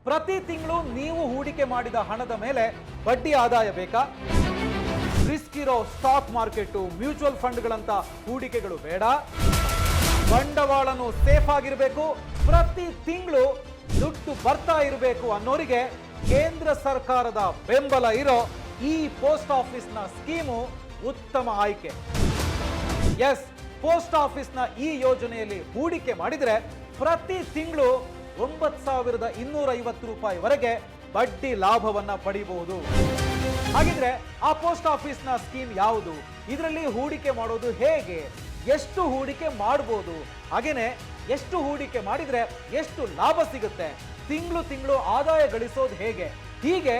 ಪ್ರತಿ ತಿಂಗಳು ನೀವು ಹೂಡಿಕೆ ಮಾಡಿದ ಹಣದ ಮೇಲೆ ಬಡ್ಡಿ ಆದಾಯ ಬೇಕಾ? ರಿಸ್ಕ್ ಇರೋ ಸ್ಟಾಕ್ ಮಾರ್ಕೆಟ್, ಮ್ಯೂಚುವಲ್ ಫಂಡ್ಗಳಂತ ಹೂಡಿಕೆಗಳು ಬೇಡ. ಬಂಡವಾಳನು ಸೇಫ್ ಆಗಿರಬೇಕು, ಪ್ರತಿ ತಿಂಗಳು ದುಡ್ಡು ಬರ್ತಾ ಇರಬೇಕು ಅನ್ನೋರಿಗೆ ಕೇಂದ್ರ ಸರ್ಕಾರದ ಬೆಂಬಲ ಇರೋ ಈ ಪೋಸ್ಟ್ ಆಫೀಸ್ನ ಸ್ಕೀಮು ಉತ್ತಮ ಆಯ್ಕೆ. ಎಸ್, ಪೋಸ್ಟ್ ಆಫೀಸ್ನ ಈ ಯೋಜನೆಯಲ್ಲಿ ಹೂಡಿಕೆ ಮಾಡಿದ್ರೆ ಪ್ರತಿ ತಿಂಗಳು 9,250 ರೂಪಾಯಿವರೆಗೆ ಬಡ್ಡಿ ಲಾಭವನ್ನ ಪಡೆಯಬಹುದು. ಹಾಗಿದ್ರೆ ಆ ಪೋಸ್ಟ್ ಆಫೀಸ್ನ ಸ್ಕೀಮ್ ಯಾವುದು? ಇದರಲ್ಲಿ ಹೂಡಿಕೆ ಮಾಡೋದು ಹೇಗೆ? ಎಷ್ಟು ಹೂಡಿಕೆ ಮಾಡಬಹುದು? ಹಾಗೇನೆ ಎಷ್ಟು ಹೂಡಿಕೆ ಮಾಡಿದ್ರೆ ಎಷ್ಟು ಲಾಭ ಸಿಗುತ್ತೆ? ತಿಂಗಳು ಆದಾಯ ಗಳಿಸೋದು ಹೇಗೆ? ಹೀಗೆ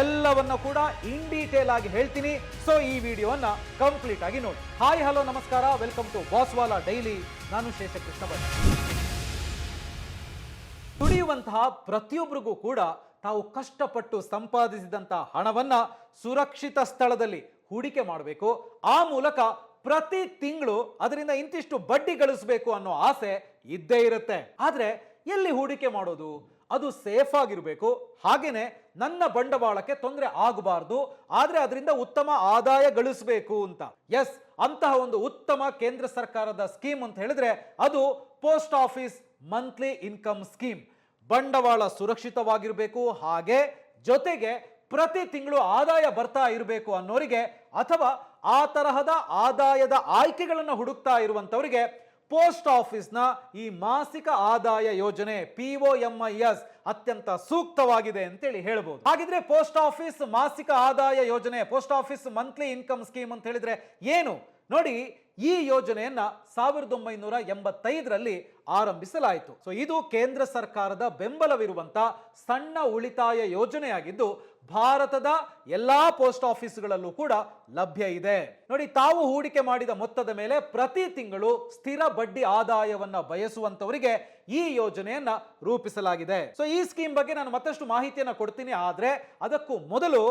ಎಲ್ಲವನ್ನ ಕೂಡ ಇನ್ ಡೀಟೇಲ್ ಆಗಿ ಹೇಳ್ತೀನಿ. ಸೊ ಈ ವಿಡಿಯೋವನ್ನ ಕಂಪ್ಲೀಟ್ ಆಗಿ ನೋಡಿ. ಹಾಯ್, ಹಲೋ, ನಮಸ್ಕಾರ, ವೆಲ್ಕಮ್ ಟು ಬಾಸ್ವಾಲಾ ಡೈಲಿ. ನಾನು ಶೇಷಕೃಷ್ಣ ಭಟ್. ದುಡಿಯುವಂತಹ ಪ್ರತಿಯೊಬ್ಬರಿಗೂ ಕೂಡ ತಾವು ಕಷ್ಟಪಟ್ಟು ಸಂಪಾದಿಸಿದಂತಹ ಹಣವನ್ನ ಸುರಕ್ಷಿತ ಸ್ಥಳದಲ್ಲಿ ಹೂಡಿಕೆ ಮಾಡಬೇಕು. ಆ ಮೂಲಕ ಪ್ರತಿ ತಿಂಗಳು ಅದರಿಂದ ಇಂತಿಷ್ಟು ಬಡ್ಡಿ ಗಳಿಸಬೇಕು ಅನ್ನೋ ಆಸೆ ಇದ್ದೇ ಇರುತ್ತೆ. ಆದ್ರೆ ಎಲ್ಲಿ ಹೂಡಿಕೆ ಮಾಡೋದು? ಅದು ಸೇಫ್ ಆಗಿರಬೇಕು. ಹಾಗೇನೆ ನನ್ನ ಬಂಡವಾಳಕ್ಕೆ ತೊಂದರೆ ಆಗಬಾರ್ದು, ಆದ್ರೆ ಅದರಿಂದ ಉತ್ತಮ ಆದಾಯ ಗಳಿಸಬೇಕು ಅಂತ. ಎಸ್, ಅಂತಹ ಒಂದು ಉತ್ತಮ ಕೇಂದ್ರ ಸರ್ಕಾರದ ಸ್ಕೀಮ್ ಅಂತ ಹೇಳಿದ್ರೆ ಅದು post office monthly income scheme. ಬಂಡವಾಳ ಸುರಕ್ಷಿತವಾಗಿರಬೇಕು, ಹಾಗೆ ಜೊತೆಗೆ ಪ್ರತಿ ತಿಂಗಳು ಆದಾಯ ಬರ್ತಾ ಇರಬೇಕು ಅನ್ನೋರಿಗೆ, ಅಥವಾ ಆ ತರಹದ ಆದಾಯದ ಆಯ್ಕೆಗಳನ್ನು ಹುಡುಕ್ತಾ ಇರುವಂತವರಿಗೆ ಪೋಸ್ಟ್ ಆಫೀಸ್ನ ಈ ಮಾಸಿಕ ಆದಾಯ ಯೋಜನೆ POMIS ಅತ್ಯಂತ ಸೂಕ್ತವಾಗಿದೆ ಅಂತೇಳಿ ಹೇಳ್ಬೋದು. ಹಾಗಿದ್ರೆ ಪೋಸ್ಟ್ ಆಫೀಸ್ ಮಾಸಿಕ ಆದಾಯ ಯೋಜನೆ, post office monthly income scheme ಅಂತ ಹೇಳಿದ್ರೆ ಏನು? ನೋಡಿ, ಈ ಯೋಜನೆಯನ್ನ 1985ರಲ್ಲಿ ಆರಂಭಿಸಲಾಯಿತು. ಸೊ ಇದು ಕೇಂದ್ರ ಸರ್ಕಾರದ ಬೆಂಬಲವಿರುವಂತ ಸಣ್ಣ ಉಳಿತಾಯ ಯೋಜನೆಯಾಗಿದ್ದು ಭಾರತದ ಎಲ್ಲಾ ಪೋಸ್ಟ್ ಆಫೀಸ್ಗಳಲ್ಲೂ ಕೂಡ ಲಭ್ಯ ಇದೆ. ನೋಡಿ, ತಾವು ಹೂಡಿಕೆ ಮಾಡಿದ ಮೊತ್ತದ ಮೇಲೆ ಪ್ರತಿ ತಿಂಗಳು ಸ್ಥಿರ ಬಡ್ಡಿ ಆದಾಯವನ್ನ ಬಯಸುವಂತವರಿಗೆ ಈ ಯೋಜನೆಯನ್ನ ರೂಪಿಸಲಾಗಿದೆ. ಸೊ ಈ ಸ್ಕೀಮ್ ಬಗ್ಗೆ ನಾನು ಮತ್ತಷ್ಟು ಮಾಹಿತಿಯನ್ನ ಕೊಡ್ತೀನಿ. ಆದ್ರೆ ಅದಕ್ಕೂ ಮೊದಲು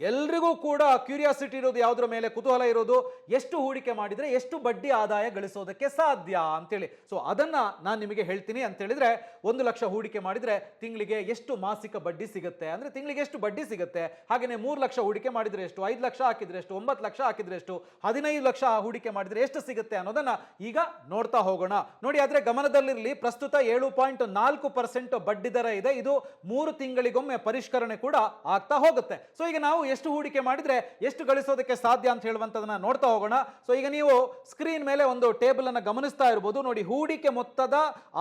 ಎಲ್ರಿಗೂ ಕೂಡ ಕ್ಯೂರಿಯಾಸಿಟಿ ಇರೋದು, ಯಾವುದರ ಮೇಲೆ ಕುತೂಹಲ ಇರೋದು, ಎಷ್ಟು ಹೂಡಿಕೆ ಮಾಡಿದ್ರೆ ಎಷ್ಟು ಬಡ್ಡಿ ಆದಾಯ ಗಳಿಸೋದಕ್ಕೆ ಸಾಧ್ಯ ಅಂತೇಳಿ. ಸೊ ಅದನ್ನ ನಾನು ನಿಮಗೆ ಹೇಳ್ತೀನಿ. ಅಂತ ಹೇಳಿದ್ರೆ 1 ಲಕ್ಷ ಹೂಡಿಕೆ ಮಾಡಿದ್ರೆ ತಿಂಗಳಿಗೆ ಎಷ್ಟು ಮಾಸಿಕ ಬಡ್ಡಿ ಸಿಗುತ್ತೆ, ಅಂದ್ರೆ ತಿಂಗಳಿಗೆ ಎಷ್ಟು ಬಡ್ಡಿ ಸಿಗುತ್ತೆ. ಹಾಗೇನೆ 3 ಲಕ್ಷ ಹೂಡಿಕೆ ಮಾಡಿದ್ರೆ ಎಷ್ಟು, 5 ಲಕ್ಷ ಹಾಕಿದ್ರೆ ಎಷ್ಟು, 9 ಲಕ್ಷ ಹಾಕಿದ್ರೆ ಎಷ್ಟು, 15 ಲಕ್ಷ ಹೂಡಿಕೆ ಮಾಡಿದ್ರೆ ಎಷ್ಟು ಸಿಗುತ್ತೆ ಅನ್ನೋದನ್ನ ಈಗ ನೋಡ್ತಾ ಹೋಗೋಣ. ನೋಡಿ, ಆದ್ರೆ ಗಮನದಲ್ಲಿರಲಿ, ಪ್ರಸ್ತುತ 7.4% ಬಡ್ಡಿ ದರ ಇದೆ. ಇದು 3 ತಿಂಗಳಿಗೊಮ್ಮೆ ಪರಿಷ್ಕರಣೆ ಕೂಡ ಆಗ್ತಾ ಹೋಗುತ್ತೆ. ಸೊ ಈಗ ನಾವು ಎಷ್ಟು ಹೂಡಿಕೆ ಮಾಡಿದ್ರೆ ಎಷ್ಟು ಗಳಿಸೋದಕ್ಕೆ ಸಾಧ್ಯ ಅಂತ ಹೇಳುವಂತದನ್ನ ನೋಡ್ತಾ ಹೋಗೋಣ. ಸೊ ಈಗ ನೀವು ಸ್ಕ್ರೀನ್ ಮೇಲೆ ಒಂದು ಟೇಬಲ್ ಅನ್ನ ಗಮನಿಸ್ತಾ ಇರಬಹುದು. ನೋಡಿ, ಹೂಡಿಕೆ ಮೊತ್ತದ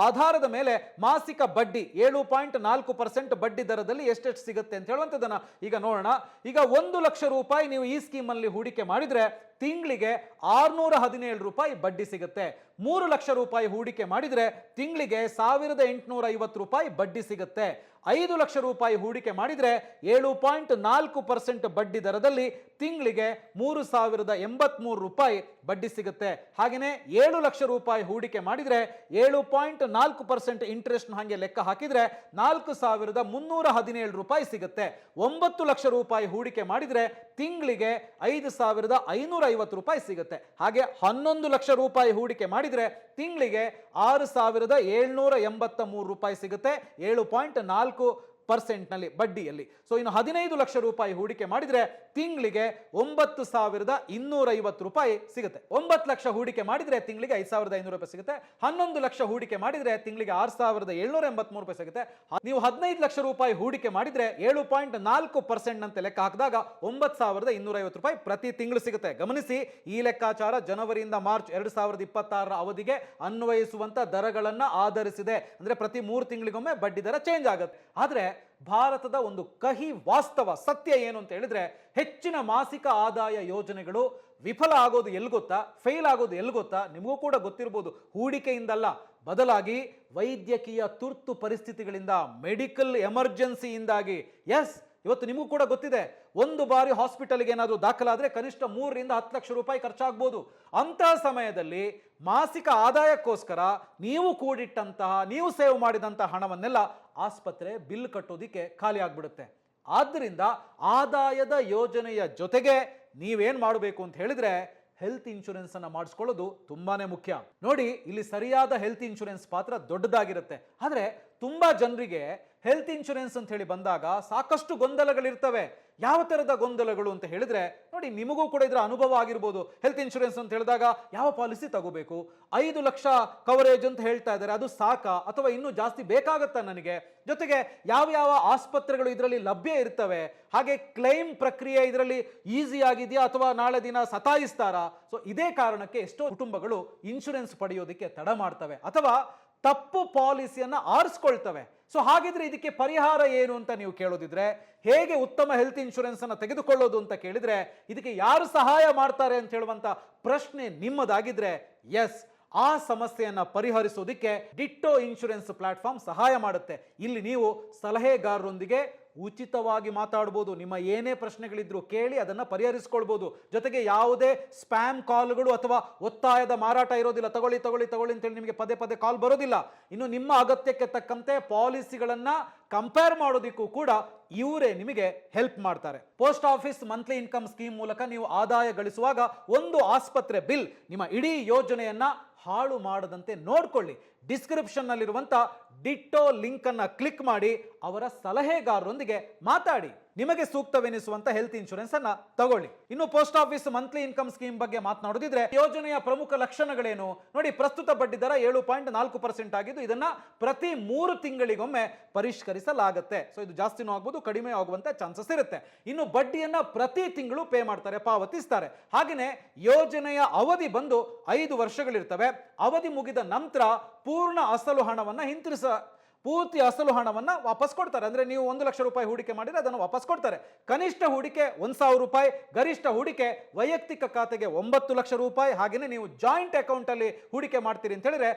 ಆಧಾರದ ಮೇಲೆ ಮಾಸಿಕ ಬಡ್ಡಿ 7.4% ಬಡ್ಡಿ ದರದಲ್ಲಿ ಎಷ್ಟೆಷ್ಟು ಸಿಗುತ್ತೆ ಅಂತ ಹೇಳುವಂತದನ್ನ ಈಗ ನೋಡೋಣ. ಈಗ 1 ಲಕ್ಷ ರೂಪಾಯಿ ನೀವು ಈ ಸ್ಕೀಮ್ ಅಲ್ಲಿ ಹೂಡಿಕೆ ಮಾಡಿದ್ರೆ ತಿಂಗಳಿಗೆ 617 ರೂಪಾಯಿ ಬಡ್ಡಿ ಸಿಗುತ್ತೆ. 3 ಲಕ್ಷ ರೂಪಾಯಿ ಹೂಡಿಕೆ ಮಾಡಿದ್ರೆ ತಿಂಗಳಿಗೆ 1850 ರೂಪಾಯಿ ಬಡ್ಡಿ ಸಿಗುತ್ತೆ. 5 ಲಕ್ಷ ರೂಪಾಯಿ ಹೂಡಿಕೆ ಮಾಡಿದ್ರೆ 7.4% ಬಡ್ಡಿ ದರದಲ್ಲಿ ತಿಂಗಳಿಗೆ 3083 ರೂಪಾಯಿ ಬಡ್ಡಿ ಸಿಗುತ್ತೆ. ಹಾಗೆಯೇ 7 ಲಕ್ಷ ರೂಪಾಯಿ ಹೂಡಿಕೆ ಮಾಡಿದ್ರೆ 7.4% ಇಂಟ್ರೆಸ್ಟ್ ಹಾಗೆ ಲೆಕ್ಕ ಹಾಕಿದ್ರೆ 4317 ರೂಪಾಯಿ ಸಿಗುತ್ತೆ. 9 ಲಕ್ಷ ರೂಪಾಯಿ ಹೂಡಿಕೆ ಮಾಡಿದ್ರೆ ತಿಂಗಳಿಗೆ 5550 ರೂಪಾಯಿ ಸಿಗುತ್ತೆ. ಹಾಗೆ 11 ಲಕ್ಷ ರೂಪಾಯಿ ಹೂಡಿಕೆ ಮಾಡಿದ್ರೆ ತಿಂಗಳಿಗೆ 6783 ರೂಪಾಯಿ ಸಿಗುತ್ತೆ, 7.4% ನಲ್ಲಿ ಬಡ್ಡಿಯಲ್ಲಿ. ಸೊ ಇನ್ನು 15 ಲಕ್ಷ ರೂಪಾಯಿ ಹೂಡಿಕೆ ಮಾಡಿದ್ರೆ ತಿಂಗಳಿಗೆ 9250 ರೂಪಾಯಿ ಸಿಗುತ್ತೆ. 9 ಲಕ್ಷ ಹೂಡಿಕೆ ಮಾಡಿದ್ರೆ ತಿಂಗಳಿಗೆ 5500 ರೂಪಾಯಿ ಸಿಗುತ್ತೆ. 11 ಲಕ್ಷ ಹೂಡಿಕೆ ಮಾಡಿದ್ರೆ ತಿಂಗಳಿಗೆ 6783 ರೂಪಾಯಿ ಸಿಗುತ್ತೆ. ನೀವು 15 ಲಕ್ಷ ರೂಪಾಯಿ ಹೂಡಿಕೆ ಮಾಡಿದ್ರೆ 7.4% ಅಂತ ಲೆಕ್ಕ ಹಾಕಿದಾಗ 9250 ರೂಪಾಯಿ ಪ್ರತಿ ತಿಂಗಳು ಸಿಗುತ್ತೆ. ಗಮನಿಸಿ, ಈ ಲೆಕ್ಕಾಚಾರ ಜನವರಿಯಿಂದ ಮಾರ್ಚ್ 2026ರ ಅವಧಿಗೆ ಅನ್ವಯಿಸುವಂತ ದರಗಳನ್ನ ಆಧರಿಸಿದೆ. ಅಂದ್ರೆ ಪ್ರತಿ 3 ತಿಂಗಳಿಗೊಮ್ಮೆ ಬಡ್ಡಿ ದರ ಚೇಂಜ್ ಆಗುತ್ತೆ. ಆದ್ರೆ ಭಾರತದ ಒಂದು ಕಹಿ ವಾಸ್ತವ ಸತ್ಯ ಏನು ಅಂತ ಹೇಳಿದ್ರೆ, ಹೆಚ್ಚಿನ ಮಾಸಿಕ ಆದಾಯ ಯೋಜನೆಗಳು ವಿಫಲ ಆಗೋದು ಎಲ್ಲಿ ಗೊತ್ತಾ, ಫೇಲ್ ಆಗೋದು ಎಲ್ಲಿ ಗೊತ್ತಾ? ನಿಮಗೂ ಕೂಡ ಗೊತ್ತಿರಬಹುದು. ಹೂಡಿಕೆಯಿಂದಲ್ಲ, ಬದಲಾಗಿ ವೈದ್ಯಕೀಯ ತುರ್ತು ಪರಿಸ್ಥಿತಿಗಳಿಂದ, ಮೆಡಿಕಲ್ ಎಮರ್ಜೆನ್ಸಿಯಿಂದಾಗಿ. ಎಸ್, ಇವತ್ತು ನಿಮಗೂ ಕೂಡ ಗೊತ್ತಿದೆ, ಒಂದು ಬಾರಿ ಹಾಸ್ಪಿಟಲ್ಗೆ ಏನಾದರೂ ದಾಖಲಾದ್ರೆ ಕನಿಷ್ಠ 3 ರಿಂದ 10 ಲಕ್ಷ ರೂಪಾಯಿ ಖರ್ಚಾಗಬಹುದು. ಅಂತಹ ಸಮಯದಲ್ಲಿ ಮಾಸಿಕ ಆದಾಯಕ್ಕೋಸ್ಕರ ನೀವು ಕೂಡಿಟ್ಟಂತಹ, ನೀವು ಸೇವ್ ಮಾಡಿದಂತಹ ಹಣವನ್ನೆಲ್ಲ ಆಸ್ಪತ್ರೆ ಬಿಲ್ ಕಟ್ಟೋದಿಕ್ಕೆ ಖಾಲಿ ಆಗ್ಬಿಡುತ್ತೆ. ಆದ್ದರಿಂದ ಆದಾಯದ ಯೋಜನೆಯ ಜೊತೆಗೆ ನೀವೇನ್ ಮಾಡಬೇಕು ಅಂತ ಹೇಳಿದ್ರೆ ಹೆಲ್ತ್ ಇನ್ಶೂರೆನ್ಸ್ ಅನ್ನ ಮಾಡಿಸ್ಕೊಳ್ಳೋದು ತುಂಬಾನೇ ಮುಖ್ಯ. ನೋಡಿ, ಇಲ್ಲಿ ಸರಿಯಾದ ಹೆಲ್ತ್ ಇನ್ಶೂರೆನ್ಸ್ ಪಾತ್ರ ದೊಡ್ಡದಾಗಿರುತ್ತೆ. ಆದ್ರೆ ತುಂಬಾ ಜನರಿಗೆ ಹೆಲ್ತ್ ಇನ್ಶೂರೆನ್ಸ್ ಅಂತ ಹೇಳಿ ಬಂದಾಗ ಸಾಕಷ್ಟು ಗೊಂದಲಗಳಿರ್ತವೆ. ಯಾವ ತರದ ಗೊಂದಲಗಳು ಅಂತ ಹೇಳಿದ್ರೆ, ನೋಡಿ ನಿಮಗೂ ಕೂಡ ಇದರ ಅನುಭವ ಆಗಿರ್ಬೋದು. ಹೆಲ್ತ್ ಇನ್ಶೂರೆನ್ಸ್ ಅಂತ ಹೇಳಿದಾಗ ಯಾವ ಪಾಲಿಸಿ ತಗೋಬೇಕು, 5 ಲಕ್ಷ ಕವರೇಜ್ ಅಂತ ಹೇಳ್ತಾ ಇದ್ದಾರೆ, ಅದು ಸಾಕಾ ಅಥವಾ ಇನ್ನೂ ಜಾಸ್ತಿ ಬೇಕಾಗತ್ತಾ ನನಗೆ, ಜೊತೆಗೆ ಯಾವ ಆಸ್ಪತ್ರೆಗಳು ಇದರಲ್ಲಿ ಲಭ್ಯ ಇರ್ತವೆ, ಹಾಗೆ ಕ್ಲೈಮ್ ಪ್ರಕ್ರಿಯೆ ಇದರಲ್ಲಿ ಈಸಿ ಆಗಿದೆಯಾ ಅಥವಾ ನಾಳೆ ದಿನ ಸತಾಯಿಸ್ತಾರಾ. ಸೊ ಇದೇ ಕಾರಣಕ್ಕೆ ಎಷ್ಟೋ ಕುಟುಂಬಗಳು ಇನ್ಶೂರೆನ್ಸ್ ಪಡೆಯೋದಕ್ಕೆ ತಡ ಮಾಡ್ತವೆ ಅಥವಾ ತಪ್ಪು ಪಾಲಿಸಿಯನ್ನ ಆರಿಸ್ಕೊಳ್ತವೆ. ಸೊ ಹಾಗಿದ್ರೆ ಇದಕ್ಕೆ ಪರಿಹಾರ ಏನು ಅಂತ ನೀವು ಕೇಳೋದಿದ್ರೆ, ಹೇಗೆ ಉತ್ತಮ ಹೆಲ್ತ್ ಇನ್ಶೂರೆನ್ಸ್ ಅನ್ನು ತೆಗೆದುಕೊಳ್ಳೋದು ಅಂತ ಕೇಳಿದ್ರೆ, ಇದಕ್ಕೆ ಯಾರು ಸಹಾಯ ಮಾಡ್ತಾರೆ ಅಂತ ಹೇಳುವಂತ ಪ್ರಶ್ನೆ ನಿಮ್ಮದಾಗಿದ್ರೆ, ಎಸ್, ಆ ಸಮಸ್ಯೆಯನ್ನ ಪರಿಹರಿಸೋದಕ್ಕೆ ಡಿಟ್ಟೋ ಇನ್ಶೂರೆನ್ಸ್ ಪ್ಲಾಟ್ಫಾರ್ಮ್ ಸಹಾಯ ಮಾಡುತ್ತೆ. ಇಲ್ಲಿ ನೀವು ಸಲಹೆಗಾರರೊಂದಿಗೆ ಉಚಿತವಾಗಿ ಮಾತಾಡಬಹುದು. ನಿಮ್ಮ ಏನೇ ಪ್ರಶ್ನೆಗಳಿದ್ರು ಕೇಳಿ ಅದನ್ನ ಪರಿಹರಿಸಿಕೊಳ್ಬಹುದು. ಜೊತೆಗೆ ಯಾವುದೇ ಸ್ಪ್ಯಾಮ್ ಕಾಲ್ಗಳು ಅಥವಾ ಒತ್ತಾಯದ ಮಾರಾಟ ಇರೋದಿಲ್ಲ. ತಗೊಳ್ಳಿ ಅಂತೇಳಿ ನಿಮಗೆ ಪದೇ ಪದೇ ಕಾಲ್ ಬರೋದಿಲ್ಲ. ಇನ್ನು ನಿಮ್ಮ ಅಗತ್ಯಕ್ಕೆ ತಕ್ಕಂತೆ ಪಾಲಿಸಿಗಳನ್ನ ಕಂಪೇರ್ ಮಾಡೋದಕ್ಕೂ ಕೂಡ ಇವರೇ ನಿಮಗೆ ಹೆಲ್ಪ್ ಮಾಡ್ತಾರೆ. Post office monthly income scheme ಮೂಲಕ ನೀವು ಆದಾಯ ಗಳಿಸುವಾಗ ಒಂದು ಆಸ್ಪತ್ರೆ ಬಿಲ್ ನಿಮ್ಮ ಇಡೀ ಯೋಜನೆಯನ್ನ ಹಾಳು ಮಾಡದಂತೆ ನೋಡ್ಕೊಳ್ಳಿ. ಡಿಸ್ಕ್ರಿಪ್ಷನ್ ನಲ್ಲಿರುವಂತ ಡಿಟ್ಟೋ ಲಿಂಕ್ ಅನ್ನ ಕ್ಲಿಕ್ ಮಾಡಿ ಅವರ ಸಲಹೆಗಾರರೊಂದಿಗೆ ಮಾತಾಡಿ. ನಿಮಗೆ ಸೂಕ್ತವೆನಿಸುವಂತ ಹೆಲ್ತ್ ಇನ್ಶೂರೆನ್ಸ್ ಅನ್ನ ತಗೊಳ್ಳಿ. ಇನ್ನು post office monthly income scheme ಬಗ್ಗೆ ಮಾತನಾಡೋದಿದ್ರೆ, ಯೋಜನೆಯ ಪ್ರಮುಖ ಲಕ್ಷಣಗಳೇನು ನೋಡಿ. ಪ್ರಸ್ತುತ ಬಡ್ಡಿ ದರ 7.4% ಆಗಿದ್ದು ಇದನ್ನ ಪ್ರತಿ 3 ತಿಂಗಳಿಗೊಮ್ಮೆ ಪರಿಷ್ಕರಿಸಲಾಗುತ್ತೆ. ಸೊ ಇದು ಜಾಸ್ತಿನೂ ಆಗ್ಬೋದು, ಕಡಿಮೆ ಆಗುವಂತ ಚಾನ್ಸಸ್ ಇರುತ್ತೆ. ಇನ್ನು ಬಡ್ಡಿಯನ್ನ ಪ್ರತಿ ತಿಂಗಳು ಪೇ ಮಾಡ್ತಾರೆ, ಪಾವತಿಸ್ತಾರೆ. ಹಾಗೆಯೇ ಯೋಜನೆಯ ಅವಧಿ ಬಂದು 5 ವರ್ಷಗಳಿರ್ತವೆ. ಅವಧಿ ಮುಗಿದ ನಂತರ ಪೂರ್ಣ ಅಸಲು ಹಣವನ್ನ ಪೂರ್ತಿ ಅಸಲು ಹಣವನ್ನ ವಾಪಸ್ ಕೊಡ್ತಾರೆ. ಅಂದ್ರೆ ನೀವು 1 ಲಕ್ಷ ರೂಪಾಯಿ ಹೂಡಿಕೆ ಮಾಡಿದ್ರೆ ಅದನ್ನು ವಾಪಸ್ ಕೊಡ್ತಾರೆ. ಕನಿಷ್ಠ ಹೂಡಿಕೆ 1,000 ರೂಪಾಯಿ, ಗರಿಷ್ಠ ಹೂಡಿಕೆ ವೈಯಕ್ತಿಕ ಖಾತೆಗೆ 9 ಲಕ್ಷ ರೂಪಾಯಿ. ಹಾಗೆಯೇ ನೀವು ಜಾಯಿಂಟ್ ಅಕೌಂಟ್ ಅಲ್ಲಿ ಹೂಡಿಕೆ ಮಾಡ್ತೀರಿ ಅಂತ ಹೇಳಿದ್ರೆ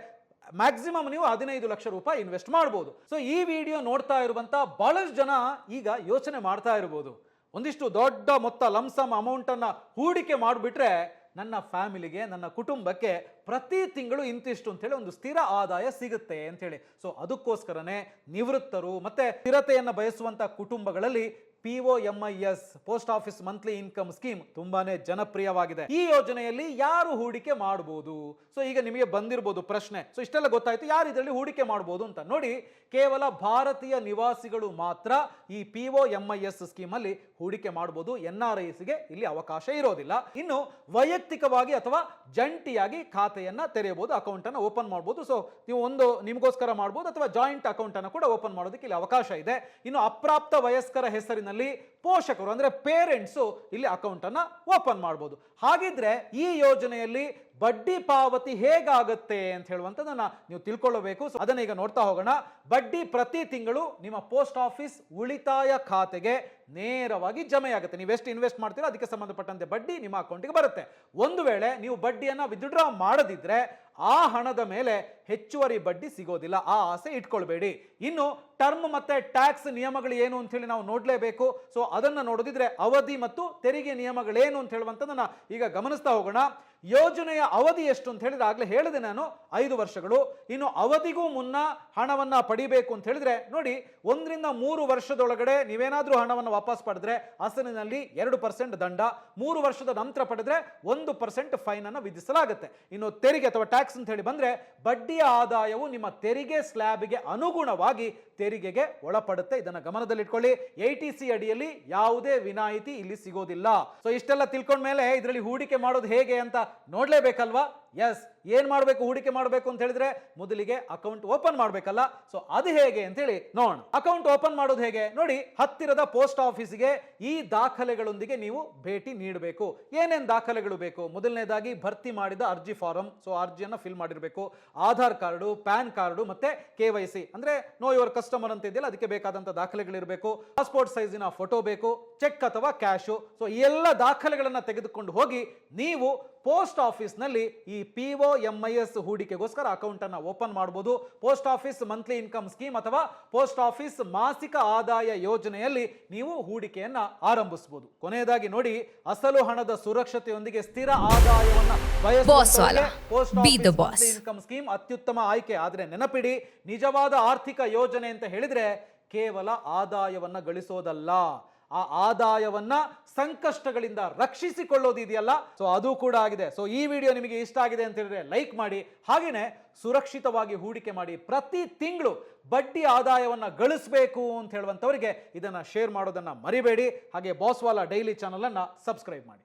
ಮ್ಯಾಕ್ಸಿಮಮ್ ನೀವು 15 ಲಕ್ಷ ರೂಪಾಯಿ ಇನ್ವೆಸ್ಟ್ ಮಾಡಬಹುದು. ಸೊ ಈ ವಿಡಿಯೋ ನೋಡ್ತಾ ಇರುವಂತ ಬಹಳಷ್ಟು ಜನ ಈಗ ಯೋಚನೆ ಮಾಡ್ತಾ ಇರಬಹುದು, ಒಂದಿಷ್ಟು ದೊಡ್ಡ ಮೊತ್ತ ಲಂಸಮ್ ಅಮೌಂಟ್ ಅನ್ನ ಹೂಡಿಕೆ ಮಾಡಿಬಿಟ್ರೆ ನನ್ನ ಫ್ಯಾಮಿಲಿಗೆ, ನನ್ನ ಕುಟುಂಬಕ್ಕೆ ಪ್ರತಿ ತಿಂಗಳು ಇಂತಿಷ್ಟು ಅಂತ ಹೇಳಿ ಒಂದು ಸ್ಥಿರ ಆದಾಯ ಸಿಗುತ್ತೆ ಅಂತ ಹೇಳಿ. ಸೊ ಅದಕ್ಕೋಸ್ಕರನೇ ನಿವೃತ್ತರು ಮತ್ತೆ ಸ್ಥಿರತೆಯನ್ನು ಬಯಸುವಂತ ಕುಟುಂಬಗಳಲ್ಲಿ POMIS post office monthly income scheme ತುಂಬಾನೇ ಜನಪ್ರಿಯವಾಗಿದೆ. ಈ ಯೋಜನೆಯಲ್ಲಿ ಯಾರು ಹೂಡಿಕೆ ಮಾಡಬಹುದು? ಸೊ ಈಗ ನಿಮಗೆ ಬಂದಿರಬಹುದು ಪ್ರಶ್ನೆ, ಸೊ ಇಷ್ಟೆಲ್ಲ ಗೊತ್ತಾಯ್ತು, ಯಾರು ಇದರಲ್ಲಿ ಹೂಡಿಕೆ ಮಾಡಬಹುದು ಅಂತ. ನೋಡಿ, ಕೇವಲ ಭಾರತೀಯ ನಿವಾಸಿಗಳು ಮಾತ್ರ ಈ POMIS ಸ್ಕೀಮ್ ಅಲ್ಲಿ ಹೂಡಿಕೆ ಮಾಡಬಹುದು. NRIsಗೆ ಇಲ್ಲಿ ಅವಕಾಶ ಇರೋದಿಲ್ಲ. ಇನ್ನು ವೈಯಕ್ತಿಕವಾಗಿ ಅಥವಾ ಜಂಟಿಯಾಗಿ ಖಾತೆಯನ್ನ ತೆರೆಯಬಹುದು, ಅಕೌಂಟ್ ಅನ್ನ ಓಪನ್ ಮಾಡಬಹುದು. ಸೊ ನೀವು ಒಂದು ನಿಮಗೋಸ್ಕರ ಮಾಡಬಹುದು ಅಥವಾ ಜಾಯಿಂಟ್ ಅಕೌಂಟ್ ಅನ್ನು ಕೂಡ ಓಪನ್ ಮಾಡೋದಕ್ಕೆ ಇಲ್ಲಿ ಅವಕಾಶ ಇದೆ. ಇನ್ನು ಅಪ್ರಾಪ್ತ ವಯಸ್ಕರ ಹೆಸರಿನಲ್ಲಿ ಪೋಷಕರು ಅಂದ್ರೆ ಪೇರೆಂಟ್ಸ್ ಇಲ್ಲಿ ಅಕೌಂಟ್ ಅನ್ನ ಓಪನ್ ಮಾಡಬಹುದು. ಹಾಗಿದ್ರೆ ಈ ಯೋಜನೆಯಲ್ಲಿ ಬಡ್ಡಿ ಪಾವತಿ ಹೇಗಾಗುತ್ತೆ ಅಂತ ಹೇಳುವಂತದನ್ನ ನೀವು ತಿಳ್ಕೊಳ್ಳಬೇಕು. ಸೊ ಅದನ್ನ ಈಗ ನೋಡ್ತಾ ಹೋಗೋಣ. ಬಡ್ಡಿ ಪ್ರತಿ ತಿಂಗಳು ನಿಮ್ಮ ಪೋಸ್ಟ್ ಆಫೀಸ್ ಉಳಿತಾಯ ಖಾತೆಗೆ ನೇರವಾಗಿ ಜಮೆಯಾಗುತ್ತೆ. ನೀವು ಎಷ್ಟು ಇನ್ವೆಸ್ಟ್ ಮಾಡ್ತೀರೋ ಅದಕ್ಕೆ ಸಂಬಂಧಪಟ್ಟಂತೆ ಬಡ್ಡಿ ನಿಮ್ಮ ಅಕೌಂಟ್ಗೆ ಬರುತ್ತೆ. ಒಂದು ವೇಳೆ ನೀವು ಬಡ್ಡಿಯನ್ನ ವಿತ್ಡ್ರಾ ಮಾಡದಿದ್ರೆ ಆ ಹಣದ ಮೇಲೆ ಹೆಚ್ಚುವರಿ ಬಡ್ಡಿ ಸಿಗೋದಿಲ್ಲ, ಆ ಆಸೆ ಇಟ್ಕೊಳ್ಬೇಡಿ. ಇನ್ನು ಟರ್ಮ್ ಮತ್ತೆ ಟ್ಯಾಕ್ಸ್ ನಿಯಮಗಳು ಏನು ಅಂತ ಹೇಳಿ ನಾವು ನೋಡ್ಲೇಬೇಕು. ಸೊ ಅದನ್ನ ನೋಡೋದಿದ್ರೆ ಅವಧಿ ಮತ್ತು ತೆರಿಗೆ ನಿಯಮಗಳೇನು ಅಂತ ಹೇಳುವಂತದನ್ನ ಈಗ ಗಮನಿಸ್ತಾ ಹೋಗೋಣ. ಯೋಜನೆಯ ಅವಧಿ ಎಷ್ಟು ಅಂತ ಹೇಳಿದ್ರೆ ಆಗ್ಲೇ ಹೇಳಿದೆ ನಾನು, 5 ವರ್ಷಗಳು. ಇನ್ನು ಅವಧಿಗೂ ಮುನ್ನ ಹಣವನ್ನ ಪಡಿಬೇಕು ಅಂತ ಹೇಳಿದ್ರೆ ನೋಡಿ, 1 ರಿಂದ 3 ವರ್ಷದೊಳಗಡೆ ನೀವೇನಾದ್ರೂ ಹಣವನ್ನು ವಾಪಸ್ ಪಡೆದ್ರೆ ಅಸಲಿನಲ್ಲಿ 2% ದಂಡ, 3 ವರ್ಷದ ನಂತರ ಪಡೆದ್ರೆ 1% ಫೈನ್ ಅನ್ನು ವಿಧಿಸಲಾಗುತ್ತೆ. ಇನ್ನು ತೆರಿಗೆ ಅಥವಾ ಟ್ಯಾಕ್ಸ್ ಅಂತ ಹೇಳಿ ಬಂದ್ರೆ ಬಡ್ಡಿಯ ಆದಾಯವು ನಿಮ್ಮ ತೆರಿಗೆ ಸ್ಲ್ಯಾಬ್ಗೆ ಅನುಗುಣವಾಗಿ ತೆರಿಗೆಗೆ ಒಳಪಡುತ್ತೆ. ಇದನ್ನ ಗಮನದಲ್ಲಿಟ್ಕೊಳ್ಳಿ. 80C ಅಡಿಯಲ್ಲಿ ಯಾವುದೇ ವಿನಾಯಿತಿ ಇಲ್ಲಿ ಸಿಗೋದಿಲ್ಲ. ಸೊ ಇಷ್ಟೆಲ್ಲ ತಿಳ್ಕೊಂಡ ಮೇಲೆ ಇದರಲ್ಲಿ ಹೂಡಿಕೆ ಮಾಡೋದು ಹೇಗೆ ಅಂತ ನೋಡ್ಲೇಬೇಕಲ್ವಾ? ಎಸ್, ಏನ್ ಮಾಡಬೇಕು? ಹೂಡಿಕೆ ಮಾಡಬೇಕು ಅಂತ ಹೇಳಿದ್ರೆ ಮೊದಲಿಗೆ ಅಕೌಂಟ್ ಓಪನ್ ಮಾಡಬೇಕಲ್ಲ. ಸೊ ಅದು ಹೇಗೆ ಅಂತ ಹೇಳಿ ನೋಡೋಣ. ಅಕೌಂಟ್ ಓಪನ್ ಮಾಡೋದು ಹೇಗೆ ನೋಡಿ, ಹತ್ತಿರದ ಪೋಸ್ಟ್ ಆಫೀಸ್ಗೆ ಈ ದಾಖಲೆಗಳೊಂದಿಗೆ ನೀವು ಭೇಟಿ ನೀಡಬೇಕು. ಏನೇನ್ ದಾಖಲೆಗಳು ಬೇಕು? ಮೊದಲನೇದಾಗಿ ಭರ್ತಿ ಮಾಡಿದ ಅರ್ಜಿ ಫಾರಂ, ಸೊ ಅರ್ಜಿಯನ್ನ ಫಿಲ್ ಮಾಡಿರಬೇಕು. ಆಧಾರ್ ಕಾರ್ಡು, ಪ್ಯಾನ್ ಕಾರ್ಡು ಮತ್ತೆ KYC ಅಂದ್ರೆ ನೋ ಯುವರ್ ಕಸ್ಟಮರ್ ಅಂತ ಇದೆಯಲ್ಲ, ಅದಕ್ಕೆ ಬೇಕಾದಂತ ದಾಖಲೆಗಳಿರಬೇಕು. ಪಾಸ್ಪೋರ್ಟ್ ಸೈಜಿನ ಫೋಟೋ ಬೇಕು, ಚೆಕ್ ಅಥವಾ ಕ್ಯಾಶು. ಸೊ ಈ ಎಲ್ಲ ದಾಖಲೆಗಳನ್ನ ತೆಗೆದುಕೊಂಡು ಹೋಗಿ ನೀವು ಪೋಸ್ಟ್ ಆಫೀಸ್ ನಲ್ಲಿ ಈ POMIS ಹೂಡಿಕೆಗೋಸ್ಕರ ಅಕೌಂಟ್ ಅನ್ನ ಓಪನ್ ಮಾಡಬಹುದು. Post office monthly income scheme ಅಥವಾ ಪೋಸ್ಟ್ ಆಫೀಸ್ ಮಾಸಿಕ ಆದಾಯ ಯೋಜನೆಯಲ್ಲಿ ನೀವು ಹೂಡಿಕೆಯನ್ನ ಆರಂಭಿಸಬಹುದು. ಕೊನೆಯದಾಗಿ ನೋಡಿ, ಅಸಲು ಹಣದ ಸುರಕ್ಷತೆಯೊಂದಿಗೆ ಸ್ಥಿರ ಆದಾಯವನ್ನ ಬಯಸುವವರಿಗೆ post office monthly income scheme ಅತ್ಯುತ್ತಮ ಆಯ್ಕೆ. ಆದ್ರೆ ನೆನಪಿಡಿ, ನಿಜವಾದ ಆರ್ಥಿಕ ಯೋಜನೆ ಅಂತ ಹೇಳಿದ್ರೆ ಕೇವಲ ಆದಾಯವನ್ನ ಗಳಿಸೋದಲ್ಲ, ಆ ಆದಾಯವನ್ನ ಸಂಕಷ್ಟಗಳಿಂದ ರಕ್ಷಿಸಿಕೊಳ್ಳೋದಿದೆಯಲ್ಲ, ಸೊ ಅದು ಕೂಡ ಆಗಿದೆ. ಸೊ ಈ ವಿಡಿಯೋ ನಿಮಗೆ ಇಷ್ಟ ಆಗಿದೆ ಅಂತ ಹೇಳಿದ್ರೆ ಲೈಕ್ ಮಾಡಿ, ಹಾಗೇನೆ ಸುರಕ್ಷಿತವಾಗಿ ಹೂಡಿಕೆ ಮಾಡಿ. ಪ್ರತಿ ತಿಂಗಳು ಬಡ್ಡಿ ಆದಾಯವನ್ನ ಗಳಿಸಬೇಕು ಅಂತ ಹೇಳುವಂತವರಿಗೆ ಇದನ್ನ ಶೇರ್ ಮಾಡೋದನ್ನ ಮರಿಬೇಡಿ. ಹಾಗೆ ಬಾಸ್ವಾಲಾ ಡೈಲಿ ಚಾನಲ್ ಅನ್ನ ಸಬ್ಸ್ಕ್ರೈಬ್ ಮಾಡಿ.